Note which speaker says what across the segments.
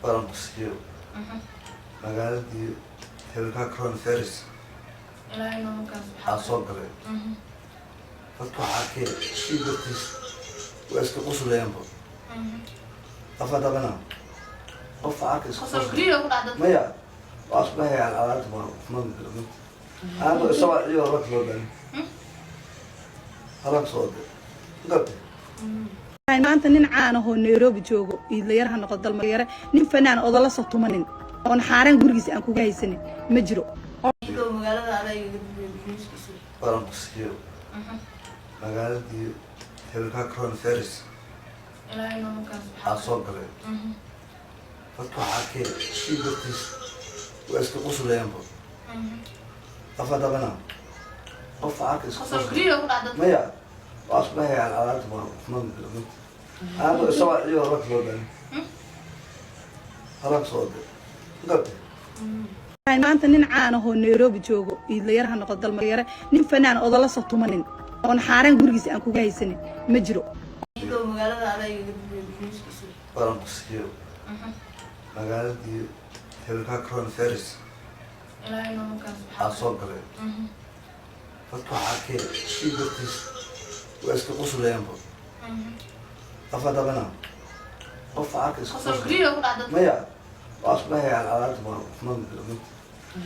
Speaker 1: Baranqsiyo magaaladii Hilka Crown Ferris soo galay dadku waxaa kee si dadkiis waa iska qusulayeenba afadabana qof arkis maya waa isbahay alaabta ma أنا سواء يوم ركض ولا ركض قبل
Speaker 2: ما أنت نعانه هو نيروبي جوجو إذا يرها نقد المريرة نفنان أضل صوت منين أنا حارن جورجيس أنكو جاي سنة مجرو
Speaker 1: baranqsiyo magaaladii Hilka Crown Ferris soo galay dadku waxaa kee si dadkiis waa iska qusulayeenba afadabana qof arkis maya waa isbahay alaabta ma أنا سواء يوم ركض ولا ركض قبل
Speaker 2: ما أنت نعانه هو نيروبي جوجو إذا يرها نقد المريرة نفنان أضل صوت منين أنا حارن جورجيس أنكو جاي سنة مجرو
Speaker 1: baranqsiyo magaaladii Hilka Crown Ferris soo galay dadku waxaa kee si dadkiis waa iska qusulayeenba afadabana qof arkis maya waa isbahay alaabta ma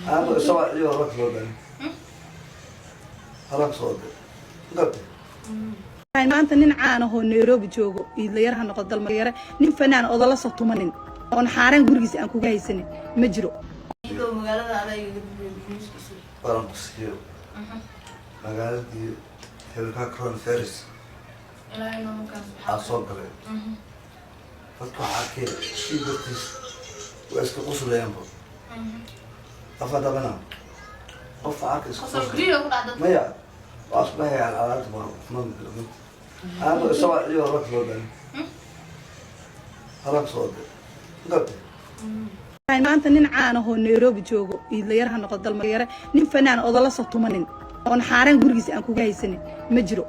Speaker 1: أنا سواء يوم ركض ولا ركض قبل
Speaker 2: ما أنت نعانه هو نيروبي جوجو إذا يرها نقد المريرة نفنان أضل صوت منين أنا حارن جورجيس أنكو جاي سنة مجرو
Speaker 1: baranqsiyo magaaladii Hilka Crown Ferris soo galay dadku waxaa kee si dadkiis waa iska qusulayeenba afadabana qof arkis maya waa isbahay alaabta ma أنا سواء يوم ركض ولا ركض قبل
Speaker 2: ما أنت نعانه هو نيروبي جوجو إذا يرها نقد المريرة نفنان أضل صوت منين أنا حارن جورجيس أنكو جاي سنة مجرو